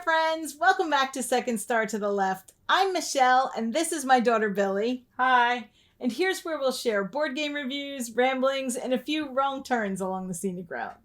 friends. Welcome back to Second Star to the Left. I'm Michelle, and this is my daughter, Billie. Hi. And here's where we'll share board game reviews, ramblings, and a few wrong turns along the scenic route.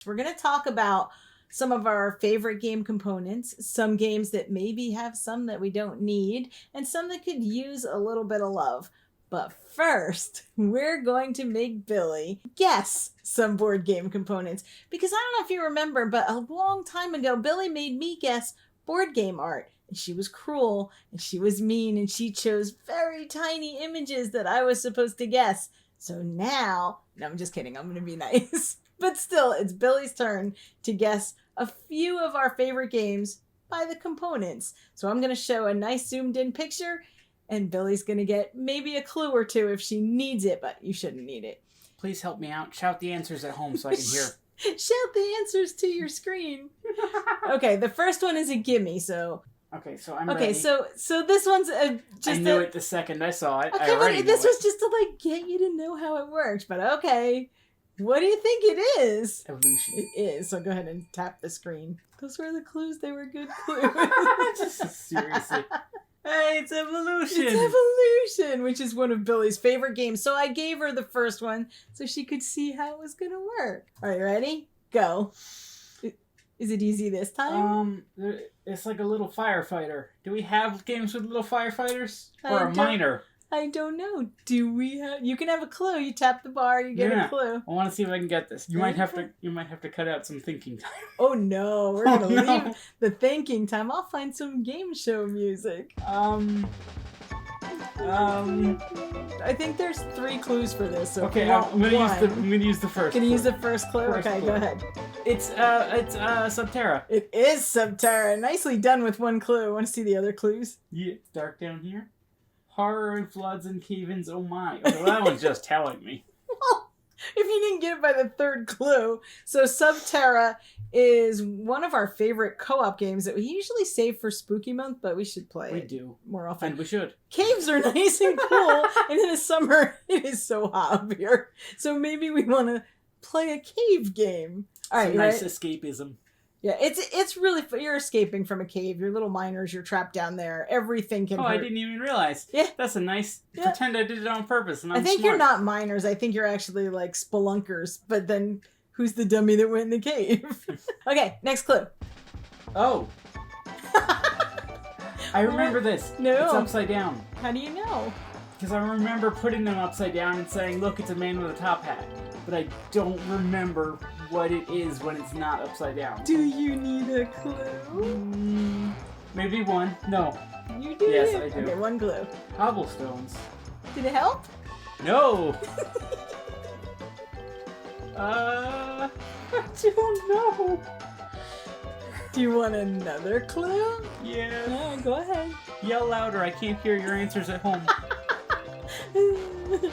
We're going to talk about some of our favorite game components, some games that maybe have some that we don't need, and some that could use a little bit of love. But first, we're going to make Billie guess some board game components. Because I don't know if you remember, but a long time ago, Billie made me guess board game art. And she was cruel, and she was mean, and she chose very tiny images that I was supposed to guess. So now, no, I'm just kidding, I'm going to be nice. But still, it's Billie's turn to guess a few of our favorite games by the components. So I'm going to show a nice zoomed in picture, and Billie's going to get maybe a clue or two if she needs it, but you shouldn't need it. Please help me out. Shout the answers at home so I can hear. Shout the answers to your screen. Okay, the first one is a gimme, so... Okay, so I'm ready. Okay, so this one's just I knew it the second I saw it. Okay, I already but this knew was just to, like, get you to know how it works, but okay. What do you think it is? Evolution. It is, so go ahead and tap the screen. Those were the clues, they were good clues. Just seriously. Hey, it's evolution! It's Evolution, which is one of Billie's favorite games. So I gave her the first one so she could see how it was going to work. All right, ready? Go. Is it easy this time? It's like a little firefighter. Do we have games with little firefighters? Or a miner? I don't know. Do we have... You can have a clue. You tap the bar, you get a clue. I want to see if I can get this. You might have to cut out some thinking time. Oh no, we're gonna leave the thinking time. I'll find some game show music. I think there's 3 clues for this. So okay, I'm gonna use the first. Gonna use the first clue? Okay, go ahead. It's Subterra. It is Subterra. Nicely done with 1 clue. Want to see the other clues? Yeah, dark down here. Horror and floods and cave-ins, oh my. Okay, well, that one's just telling me. Well, if you didn't get it by the 3rd clue. So Subterra is one of our favorite co-op games that we usually save for Spooky Month, but we should play it more often. And we should. Caves are nice and cool, and in the summer, it is so hot up here. So maybe we want to play a cave game. All right, nice escapism. Yeah, it's really... You're escaping from a cave. You're little miners. You're trapped down there. Everything can hurt. I didn't even realize. Yeah. That's a nice... Yeah. Pretend I did it on purpose, and I think you're not miners. I think you're actually, like, spelunkers. But then, who's the dummy that went in the cave? Okay, next clue. Oh. I remember this. No. It's upside down. How do you know? Because I remember putting them upside down and saying, look, it's a man with a top hat. But I don't remember what it is when it's not upside down. Do you need a clue? Maybe 1. No. You do? Yes, I do. Okay, 1 clue. Cobblestones. Did it help? No! I don't know. Do you want another clue? Yeah. No, go ahead. Yell louder, I can't hear your answers at home. Do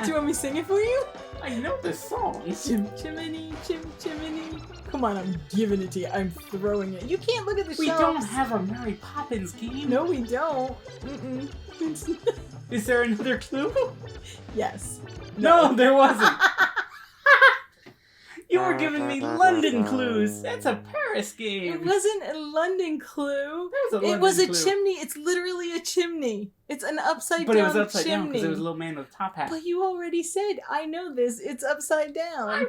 you want me to sing it for you? I know this song. Chim chimney, chim chimney. Come on, I'm giving it to you. I'm throwing it. You can't look at the shelves. We don't have a Mary Poppins game. No, we don't. Is there another clue? Yes. No, there wasn't. You were giving me London clues. That's a Paris game. It wasn't a London clue. It was a clue. Chimney. It's literally a chimney. It's an upside down chimney. But it was upside down because there was a little man with a top hat. But you already said, I know this. It's upside down. I'm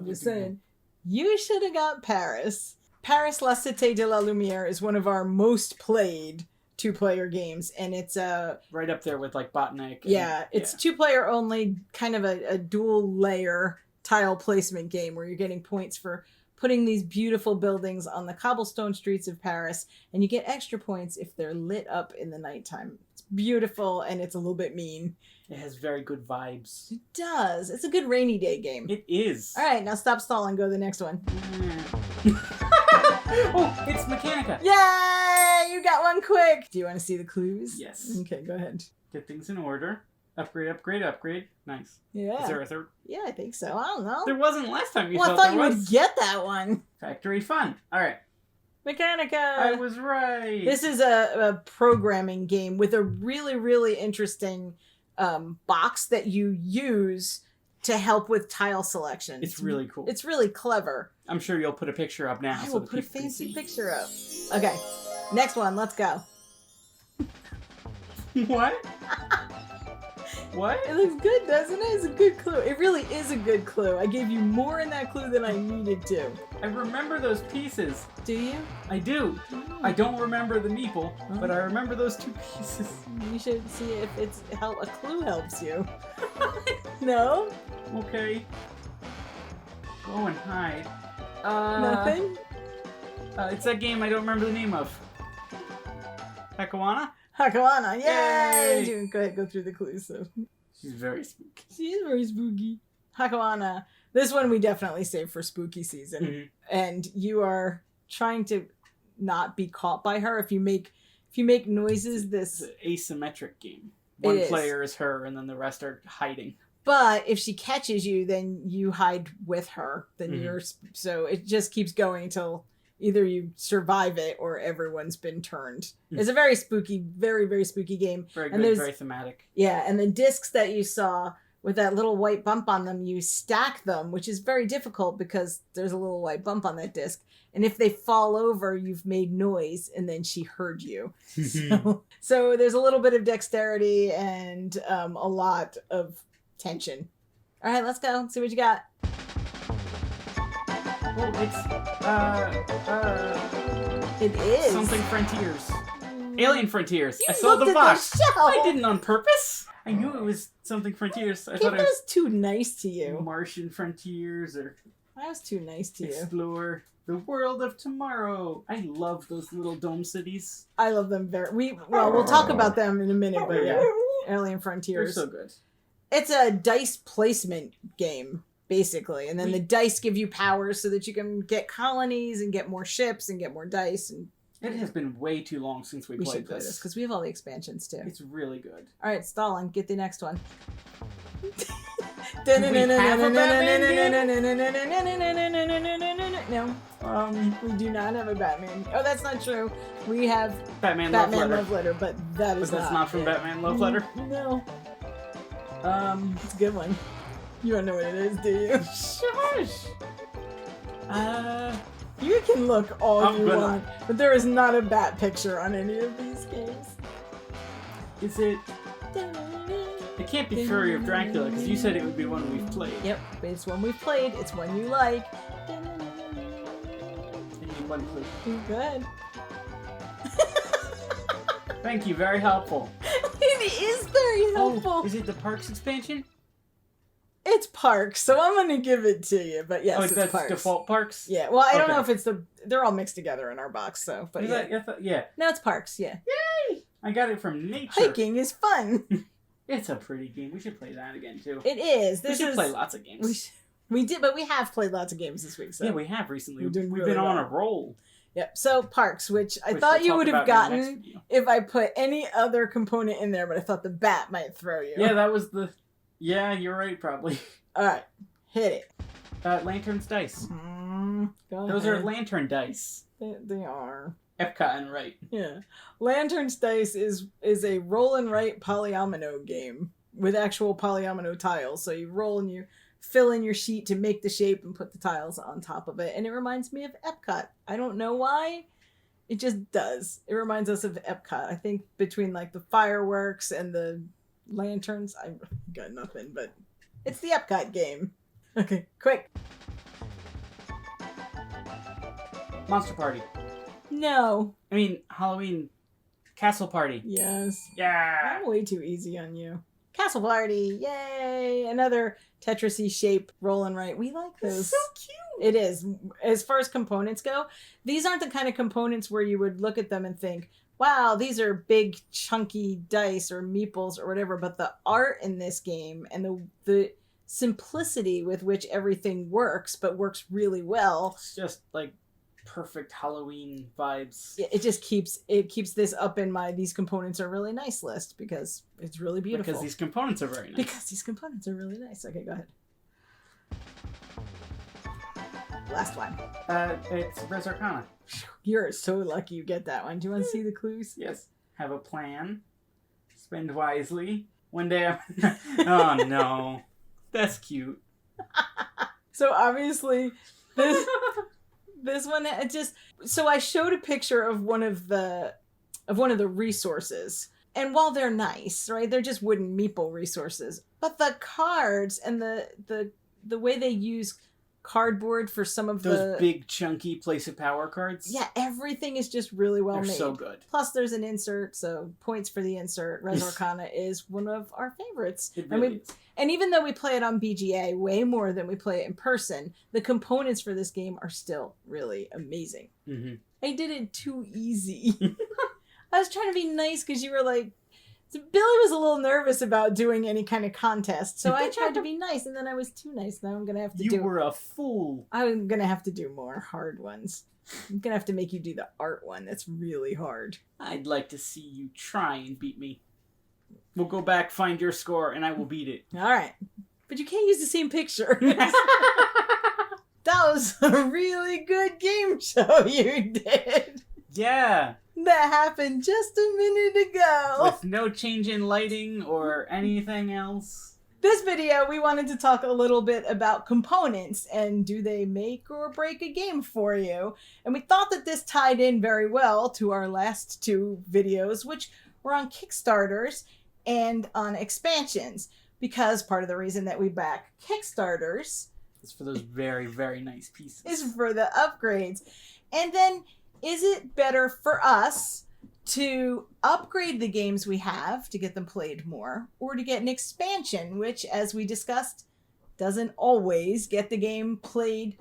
just saying. You should have got Paris. Paris La Cité de la Lumière is one of our most played 2-player games, and it's right up there with like Botanic. It's 2-player only, kind of a dual layer tile placement game where you're getting points for putting these beautiful buildings on the cobblestone streets of Paris, and you get extra points if they're lit up in the nighttime. It's beautiful, and it's a little bit mean. It has very good vibes. It does. It's a good rainy day game. It is. All right, now stop stalling. Go to the next one. Oh, it's Mechanica. Yay! You got 1 quick. Do you want to see the clues? Yes. Okay, go ahead. Get things in order. Upgrade, upgrade, upgrade. Nice. Yeah. Is there a 3rd? Yeah, I think so. I don't know. There wasn't last time you I thought you would get that one. Factory fun. All right. Mechanica! I was right. This is a programming game with a really, really interesting box that you use to help with tile selection. It's really cool. It's really clever. I'm sure you'll put a picture up now. I will put a fancy picture up. Okay, next one. Let's go. What? What? It looks good, doesn't it? It's a good clue. It really is a good clue. I gave you more in that clue than I needed to. I remember those pieces. Do you? I do. I don't remember the meeple, but I remember those 2 pieces. You should see if it's how a clue helps you. No? Okay. Go and hide. Nothing? It's that game I don't remember the name of. Hakawana? Hakawana, yay! Yay! Go ahead, go through the clues. So. She's very spooky. She is very spooky. Hakawana. This one we definitely saved for spooky season. Mm-hmm. And you are trying to not be caught by her. If you make noises, It's an asymmetric game. One player is her, and then the rest are hiding. But if she catches you, then you hide with her. Then Mm-hmm. so it just keeps going until either you survive it or everyone's been turned. Mm-hmm. It's a very spooky, very, very spooky game. Very And good, very thematic. Yeah, and the discs that you saw with that little white bump on them, you stack them, which is very difficult because there's a little white bump on that disc. And if they fall over, you've made noise, and then she heard you. So there's a little bit of dexterity and a lot of tension. All right, let's go. See what you got. Oh, it's It is something Frontiers. Alien Frontiers. You I saw looked the at box. the shelf. I didn't on purpose. I knew it was something Frontiers. I It thought it was too nice to you. was Martian Frontiers or I was too nice to you. Explore the world of tomorrow. I love those little dome cities. I love them very. We'll talk about them in a minute, but yeah, Alien They're Frontiers. so good. It's a dice placement game, basically, and then the dice give you powers so that you can get colonies and get more ships and get more dice. And It has been way too long since we we played should play this this. because we have all the expansions too. It's really good. All right, Stalin, get the next one. No, we do not have a Batman. Oh, that's not true. We have Batman Batman Love Letter. Love Letter, but that is But that's not from it. Batman Love Letter? No, it's a good one. You don't know what it is, do you? Shush! You can look all I'm you gonna. want, but there is not a bat picture on any of these games. Is it... It can't be Fury of Dracula, because you said it would be one we've played. Yep, but it's one we've played. It's one you like. I need one clue. Good. Thank you, very helpful. It is very helpful. Oh, is it the Parks expansion? It's Parks, so I'm gonna give it to you. But yes, it's that's Parks. default Parks? Yeah. Well, I don't know Okay. if it's they're all mixed together in our box, so. But Is yeah. that- I thought- yeah. No, it's Parks. Yeah. I got it from Nature. Hiking is fun. It's a pretty game. We should play that again, too. It is. We This should is. play lots of games. We did, but we have played lots of games this week. So. Yeah, we have recently. We're doing We've really been on well. a roll. Yep. So Parks, which I Which thought we'll you talk would have about in the next gotten video. if I put any other component in there, but I thought the bat might throw you. Yeah, that was the... Yeah, you're right, probably. All right. Hit it. Lanterns dice. Go Those are ahead. lantern dice. They are. Epcot and right. Yeah. Lanterns Dice is a roll and write polyomino game with actual polyomino tiles. So you roll and you fill in your sheet to make the shape and put the tiles on top of it. And it reminds me of Epcot. I don't know why. It just does. It reminds us of Epcot. I think between like the fireworks and the lanterns, I've got nothing, but it's the Epcot game. Okay, quick. Monster Party. No. I mean, Halloween Castle Party. Yes. Yeah. I'm way too easy on you. Castle Party, yay! Another Tetris-y shape roll and write. We like those. So cute. It is. As far as components go, these aren't the kind of components where you would look at them and think, wow, these are big chunky dice or meeples or whatever, but the art in this game and the simplicity with which everything works, but works really well. It's just like perfect Halloween vibes. It just keeps this up in my these components are really nice list because it's really beautiful. Because these components are very nice. Because these components are really nice. Okay, go ahead. Last one. It's Res Arcana. You're so lucky you get that one. Do you want to see the clues? Yes. Have a plan. Spend wisely. One day I'm... Oh, no. That's cute. So obviously, this one it just... So I showed a picture of one of the resources. And while they're nice, right, they're just wooden meeple resources. But the cards and the way they use cardboard for some of those big chunky place of power cards. Yeah, everything is just really well made. They're so good. Plus there's an insert, so points for the insert. Res Arcana is one of our favorites. It really is. And even though we play it on BGA way more than we play it in person, the components for this game are still really amazing. Mm-hmm. I did it too easy. I was trying to be nice because you were like, Billy was a little nervous about doing any kind of contest, so I tried to be nice, and then I was too nice. Now I'm going to have to You were a fool. I'm going to have to do more hard ones. I'm going to have to make you do the art one. That's really hard. I'd like to see you try and beat me. We'll go back, find your score, and I will beat it. All right. But you can't use the same picture. That was a really good game show you did. Yeah. That happened just a minute ago. With no change in lighting or anything else. This video, we wanted to talk a little bit about components and do they make or break a game for you? And we thought that this tied in very well to our last two videos, which were on Kickstarters and on expansions. Because part of the reason that we back Kickstarters is for those very, very nice pieces. Is for the upgrades. And then, is it better for us to upgrade the games we have to get them played more, or to get an expansion, which, as we discussed, doesn't always get the game played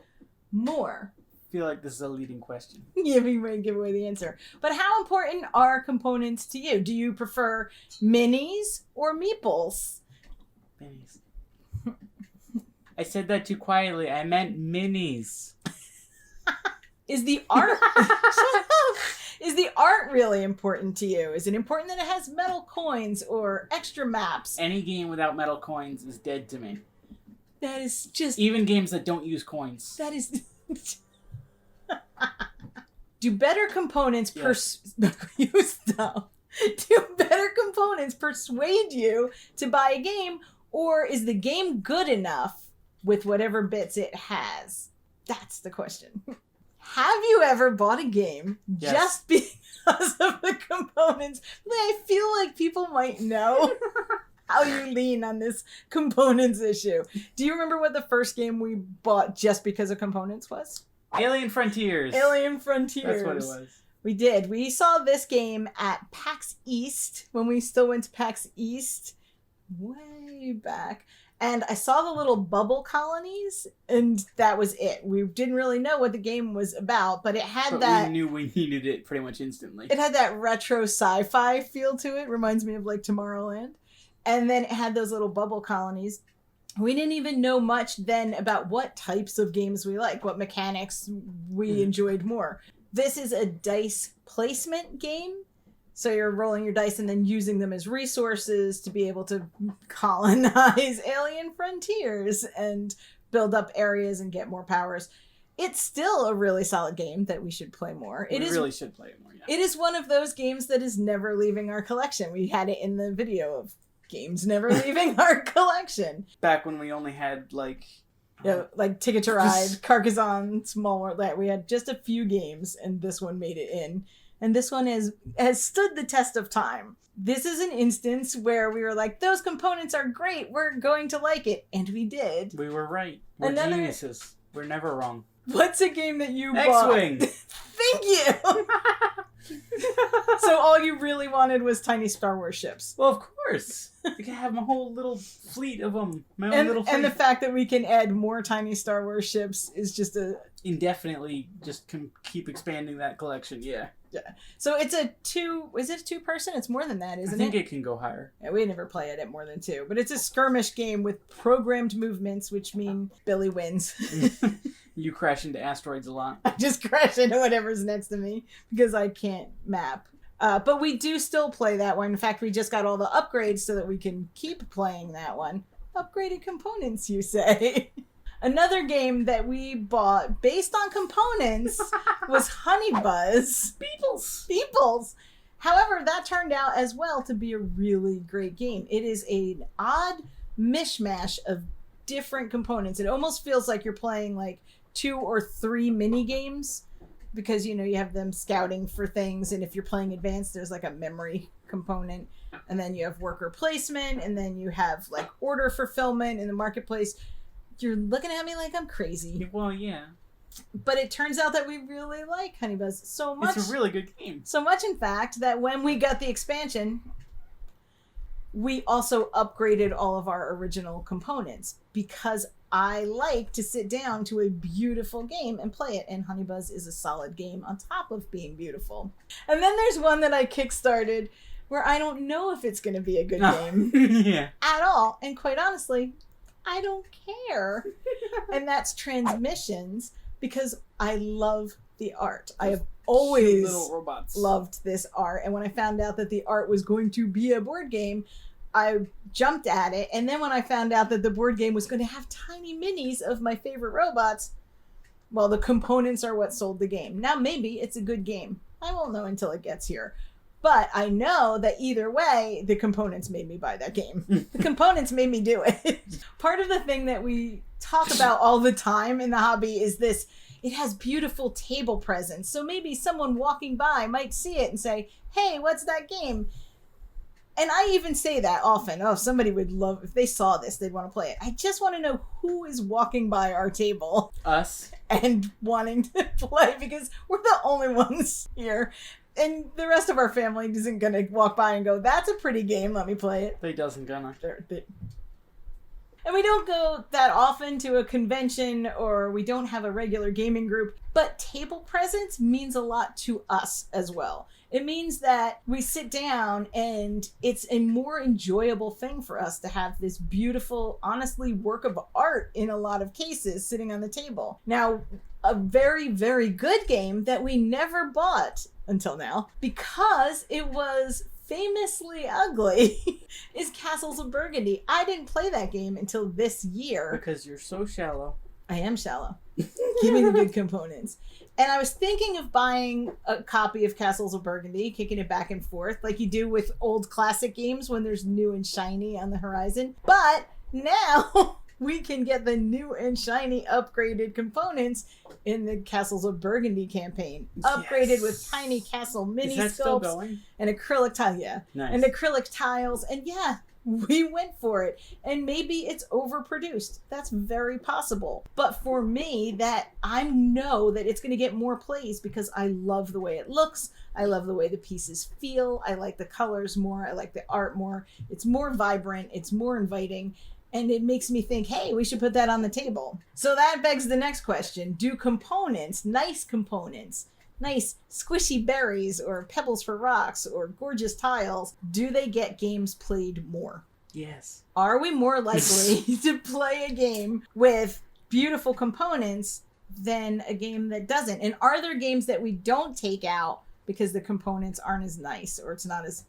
more? I feel like this is a leading question. Yeah, we might give away the answer. But how important are components to you? Do you prefer minis or meeples? Minis. I said that too quietly. I meant minis. Is the art Is the art really important to you? Is it important that it has metal coins or extra maps? Any game without metal coins is dead to me. That is just... Even games that don't use coins. That is... Do better components Do better components persuade you to buy a game, or is the game good enough with whatever bits it has? That's the question. Have you ever bought a game just because of the components? I feel like people might know how you lean on this components issue. Do you remember what the first game we bought just because of components was? Alien Frontiers. Alien Frontiers. That's what it was. We did. We saw this game at PAX East when we still went to PAX East way back. And I saw the little bubble colonies, and that was it. We didn't really know what the game was about, but it had we knew we needed it pretty much instantly. It had that retro sci-fi feel to it. Reminds me of like Tomorrowland. And then it had those little bubble colonies. We didn't even know much then about what types of games we like, what mechanics we enjoyed more. This is a dice placement game. So you're rolling your dice and then using them as resources to be able to colonize alien frontiers and build up areas and get more powers. It's still a really solid game that we should play more. We really should play it more, yeah. It is one of those games that is never leaving our collection. We had it in the video of games never leaving our collection. Back when we only had like Ticket to Ride, Carcassonne, Small World. We had just a few games, and this one made it in. And this one has stood the test of time. This is an instance where we were like, those components are great. We're going to like it. And we did. We were right. We're geniuses. We're never wrong. What's a game that you bought? X-Wing. Thank you. So all you really wanted was tiny Star Wars ships. Well, of course. I can have my whole little fleet of them. My own little fleet. And the fact that we can add more tiny Star Wars ships is just indefinitely just can keep expanding that collection. Yeah. Yeah. So it's is it a two-person? It's more than that, isn't it? I think it can go higher. Yeah, we never play it at more than two. But it's a skirmish game with programmed movements, which mean Billy wins. You crash into asteroids a lot. I just crash into whatever's next to me because I can't map. But we do still play that one. In fact, we just got all the upgrades so that we can keep playing that one. Upgraded components, you say. Another game that we bought based on components was Honey Buzz. Peoples. However, that turned out as well to be a really great game. It is an odd mishmash of different components. It almost feels like you're playing like 2 or 3 mini games because, you have them scouting for things. And if you're playing advanced, there's like a memory component. And then you have worker placement. And then you have like order fulfillment in the marketplace. You're looking at me like I'm crazy. Well, yeah. But it turns out that we really like Honey Buzz so much. It's a really good game. So much, in fact, that when we got the expansion, we also upgraded all of our original components because I like to sit down to a beautiful game and play it. And Honey Buzz is a solid game on top of being beautiful. And then there's one that I kickstarted where I don't know if it's going to be a good game Yeah. at all. And quite honestly, I don't care. And that's Transmissions, because I love the art. I have always little robots. loved this art. And when I found out that the art was going to be a board game, I jumped at it. And then when I found out that the board game was going to have tiny minis of my favorite robots, well, the components are what sold the game. Now, maybe it's a good game. I won't know until it gets here. But I know that either way, the components made me buy that game. The components made me do it. Part of the thing that we talk about all the time in the hobby is this. It has beautiful table presence. So maybe someone walking by might see it and say, hey, what's that game? And I even say that often. Oh, somebody would love, if they saw this, they'd want to play it. I just want to know who is walking by our table. Us. And wanting to play because we're the only ones here. And the rest of our family isn't going to walk by and go, that's a pretty game, let me play it. They doesn't gonna. And we don't go that often to a convention, or we don't have a regular gaming group, but table presence means a lot to us as well. It means that we sit down and it's a more enjoyable thing for us to have this beautiful, honestly, work of art in a lot of cases sitting on the table. Now, a very, very good game that we never bought until now because it was famously ugly is Castles of Burgundy. I didn't play that game until this year. Because you're so shallow. I am shallow. Give me the good components. And I was thinking of buying a copy of Castles of Burgundy, kicking it back and forth like you do with old classic games when there's new and shiny on the horizon. But now we can get the new and shiny upgraded components in the Castles of Burgundy campaign. Upgraded with tiny castle mini Is that still sculpts going? and acrylic tile. Yeah. Nice. And acrylic tiles. And yeah, we went for it. And maybe it's overproduced. That's very possible. But for me, that I know that it's going to get more plays because I love the way it looks. I love the way the pieces feel. I like the colors more. I like the art more. It's more vibrant. It's more inviting. And it makes me think, hey, we should put that on the table. So that begs the next question. Do components, nice squishy berries or pebbles for rocks or gorgeous tiles, do they get games played more? Yes. Are we more likely to play a game with beautiful components than a game that doesn't? And are there games that we don't take out because the components aren't as nice or it's not as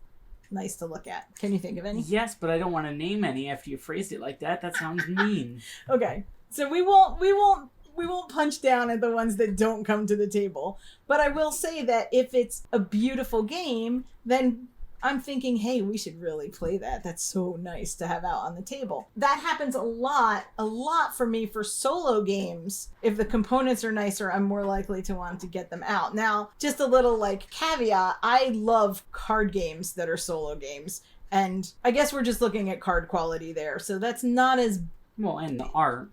nice to look at? Can you think of any? Yes, but I don't want to name any after you phrased it like that. That sounds mean. Okay. So we won't punch down at the ones that don't come to the table. But I will say that if it's a beautiful game, then I'm thinking, hey, we should really play that. That's so nice to have out on the table. That happens a lot for me for solo games. If the components are nicer, I'm more likely to want to get them out. Now, just a little caveat, I love card games that are solo games. And I guess we're just looking at card quality there. So that's not as Well, and the art.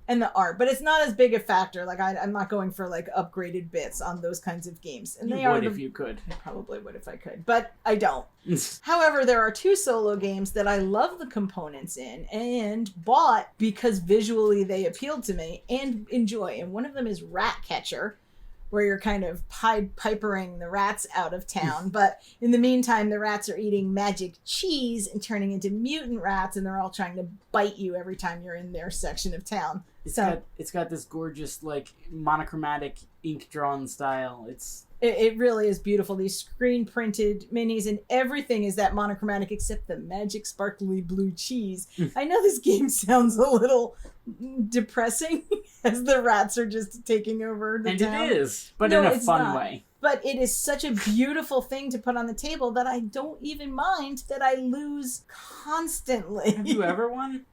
But it's not as big a factor. I'm not going for upgraded bits on those kinds of games. And You would if you could. I probably would if I could, but I don't. However, there are 2 solo games that I love the components in and bought because visually they appealed to me and enjoy. And one of them is Ratcatcher, where you're kind of Pied Pipering the rats out of town. But in the meantime, the rats are eating magic cheese and turning into mutant rats, and they're all trying to bite you every time you're in their section of town. It's got this gorgeous, monochromatic ink drawn style. It really is beautiful. These screen printed minis and everything is that monochromatic except the magic sparkly blue cheese. I know this game sounds a little depressing as the rats are just taking over the town. And it is, but No, in a it's fun not. way. But it is such a beautiful thing to put on the table that I don't even mind that I lose constantly. Have you ever won?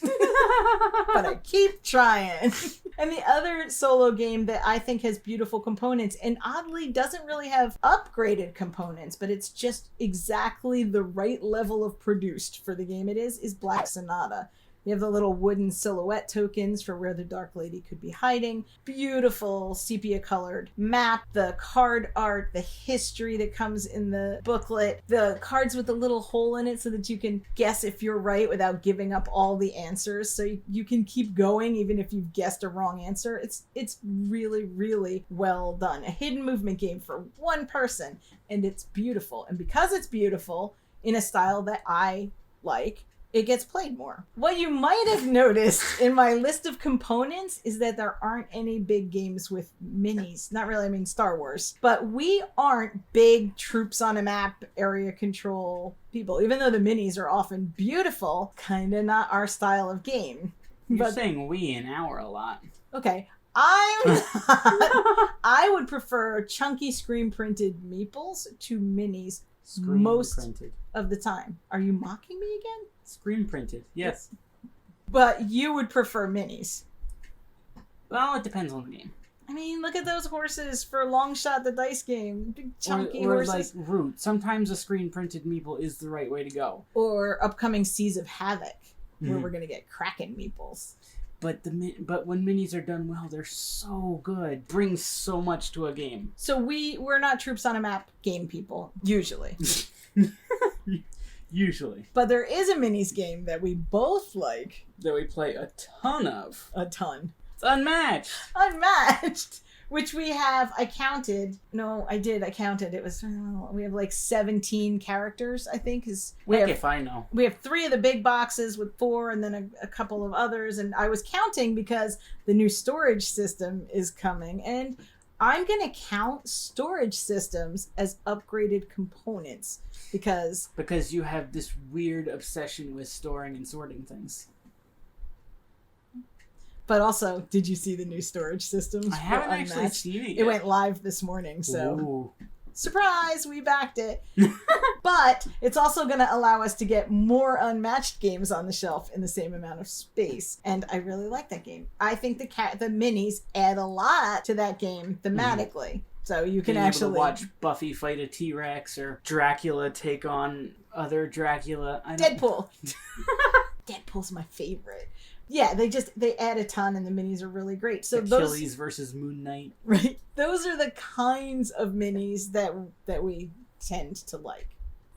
But I keep trying. And the other solo game that I think has beautiful components and oddly doesn't really have upgraded components, but it's just exactly the right level of produced for the game it is Black Sonata. You have the little wooden silhouette tokens for where the Dark Lady could be hiding. Beautiful sepia-colored map, the card art, the history that comes in the booklet, the cards with the little hole in it so that you can guess if you're right without giving up all the answers. So you can keep going even if you've guessed a wrong answer. It's really, really well done. A hidden movement game for one person, and it's beautiful. And because it's beautiful in a style that I like, it gets played more. What you might have noticed in my list of components is that there aren't any big games with minis. Not really, I mean Star Wars. But we aren't big troops on a map, area control people. Even though the minis are often beautiful, kind of not our style of game. You're saying we and our a lot. Okay. I would prefer chunky screen printed meeples to minis most of the time. Are you mocking me again? Screen printed, yes. But you would prefer minis. Well, it depends on the game. I mean, look at those horses for Long Shot the Dice game. Big chunky or horses. like Root. Sometimes a screen printed meeple is the right way to go. Or upcoming Seas of Havoc, where we're going to get Kraken meeples. But when minis are done well, they're so good. Brings so much to a game. So we're not troops on a map game people, usually. Usually. But there is a minis game that we both like. That we play a ton of. A ton. It's unmatched. Unmatched. Which we have, I counted. No, I counted. It was, we have like 17 characters, I think. If I know. We have 3 of the big boxes with 4 and then a couple of others. And I was counting because the new storage system is coming. And I'm going to count storage systems as upgraded components because you have this weird obsession with storing and sorting things. But also, did you see the new storage systems? I haven't actually seen it yet. It went live this morning, so Ooh. Surprise, we backed it. But it's also going to allow us to get more unmatched games on the shelf in the same amount of space. And I really like that game. I think the minis add a lot to that game thematically. So you can actually able to watch Buffy fight a T-Rex or Dracula take on other Dracula. Deadpool. Deadpool's my favorite. Yeah, they add a ton and the minis are really great. So Achilles versus Moon Knight. Right. Those are the kinds of minis that we tend to like.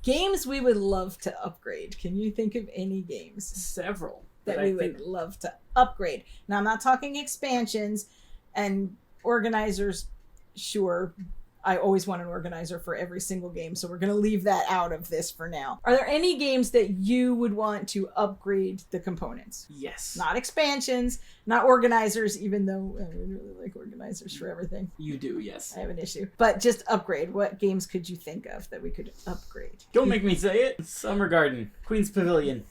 Games we would love to upgrade. Can you think of any games? Several. That we would love to upgrade. Now, I'm not talking expansions and organizers. Sure, I always want an organizer for every single game, so we're going to leave that out of this for now. Are there any games that you would want to upgrade the components? Yes. Not expansions, not organizers, even though I would really like organizers for everything. You do, yes. I have an issue. But just upgrade. What games could you think of that we could upgrade? Don't make me say it. Summer Garden. Queen's Pavilion.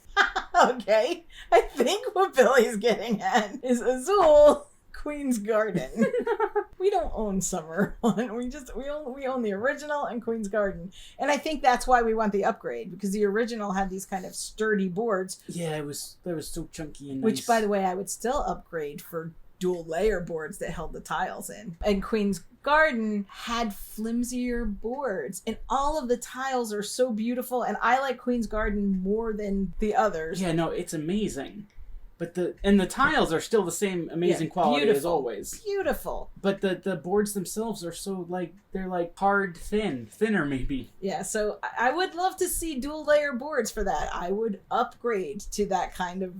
Okay. I think what Billie's getting at is Azul Queen's Garden. We don't own Summer one. We own the original and Queen's Garden. And I think that's why we want the upgrade, because the original had these kind of sturdy boards. Yeah, it was so chunky and nice. Which, by the way, I would still upgrade for dual layer boards that held the tiles in. And Queen's Garden had flimsier boards, and all of the tiles are so beautiful, and I like Queen's Garden more than the others. Yeah, no, it's amazing. But the tiles are still the same amazing quality as always. Beautiful. But the boards themselves are so they're hard thinner maybe. Yeah, so I would love to see dual layer boards for that. I would upgrade to that kind of,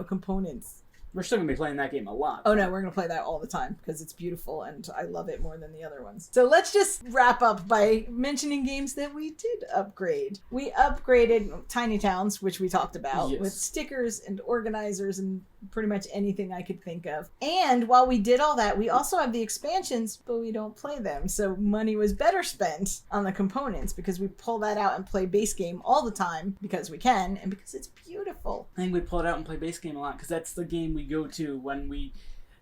components We're still going to be playing that game a lot. Oh no, we're going to play that all the time because it's beautiful and I love it more than the other ones. So let's just wrap up by mentioning games that we did upgrade. We upgraded Tiny Towns, which we talked about, with stickers and organizers and pretty much anything I could think of. And while we did all that, we also have the expansions, but we don't play them. So money was better spent on the components because we pull that out and play base game all the time because we can and because it's beautiful. I think we pull it out and play base game a lot because that's the game we go to when we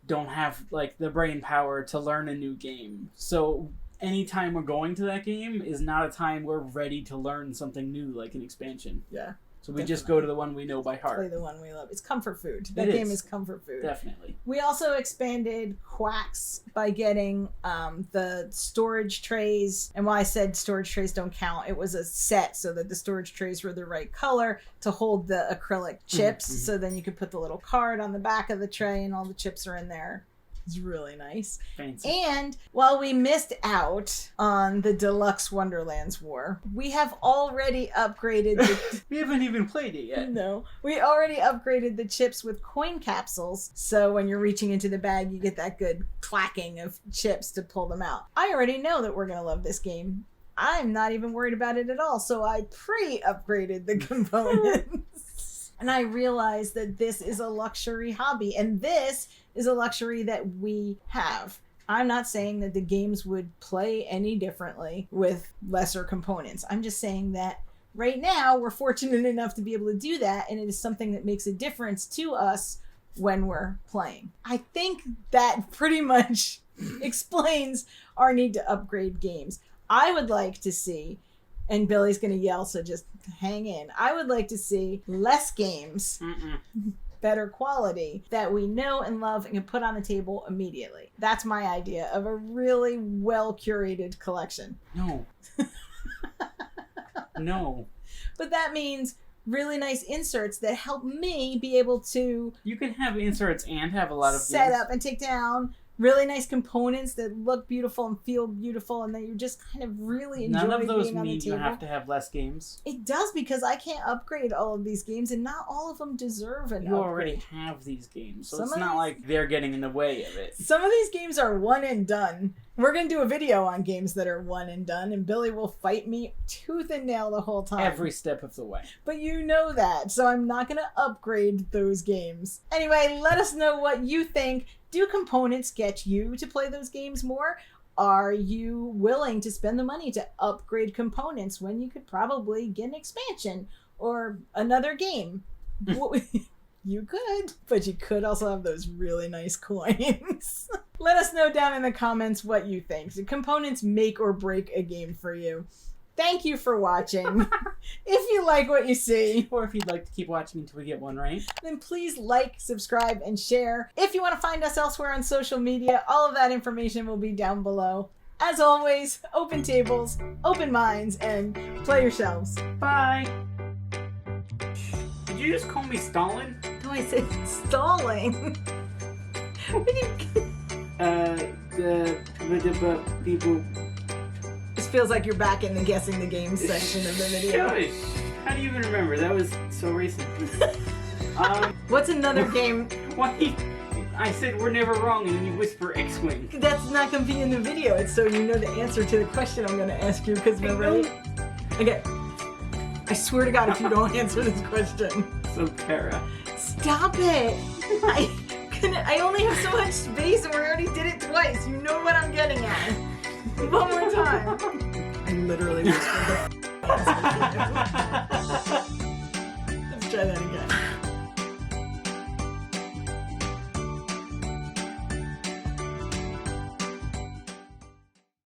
don't have like the brain power to learn a new game. So anytime we're going to that game is not a time we're ready to learn something new like an expansion. Yeah. So we just go to the one we know by heart. Play the one we love. It's comfort food. That game is comfort food. Definitely. We also expanded Quacks by getting the storage trays. And while I said storage trays don't count, it was a set so that the storage trays were the right color to hold the acrylic chips. So then you could put the little card on the back of the tray and all the chips are in there. It's really nice. Fancy. And while we missed out on the Deluxe Wonderlands War, we have already upgraded the... We haven't even played it yet. No. We already upgraded the chips with coin capsules. So when you're reaching into the bag, you get that good clacking of chips to pull them out. I already know that we're going to love this game. I'm not even worried about it at all. So I pre-upgraded the components. And I realized that this is a luxury hobby. And this is a luxury that we have. I'm not saying that the games would play any differently with lesser components. I'm just saying that right now we're fortunate enough to be able to do that, and it is something that makes a difference to us when we're playing. I think that pretty much explains our need to upgrade games. I would like to see, and Billy's going to yell, so just hang in. I would like to see less games, better quality, that we know and love and can put on the table immediately. That's my idea of a really well-curated collection. No. No. But that means really nice inserts that help me be able to... You can have inserts and have a lot of set games. up and take down really nice components that look beautiful and feel beautiful and that you just kind of really enjoy being on the table. None of those mean you have to have less games. It does, because I can't upgrade all of these games and not all of them deserve an upgrade. You already have these games, so it's not like they're getting in the way of it. Some of these games are one and done. We're going to do a video on games that are one and done, and Billy will fight me tooth and nail the whole time. Every step of the way. But you know that, so I'm not going to upgrade those games. Anyway, let us know what you think. Do components get you to play those games more? Are you willing to spend the money to upgrade components when you could probably get an expansion or another game? You could, but you could also have those really nice coins. Let us know down in the comments what you think. Do components make or break a game for you? Thank you for watching. If you like what you see, or if you'd like to keep watching until we get one right, then please like, subscribe, and share. If you want to find us elsewhere on social media, all of that information will be down below. As always, open tables, open minds, and play your shelves. Bye! Did you just call me Stalin? No, I said stalling. People... This feels like you're back in the guessing the games section of the video. Shush. How do you even remember? That was so recent. What's another game? Why? I said we're never wrong, and then you whisper X-Wing. That's not going to be in the video. It's so you know the answer to the question I'm going to ask you, because we're ready. Okay. I swear to God, if you don't answer this question. So, Kara. Stop it. I only have so much space, and we already did it twice. You know what I'm getting at. One more time. I literally whispered the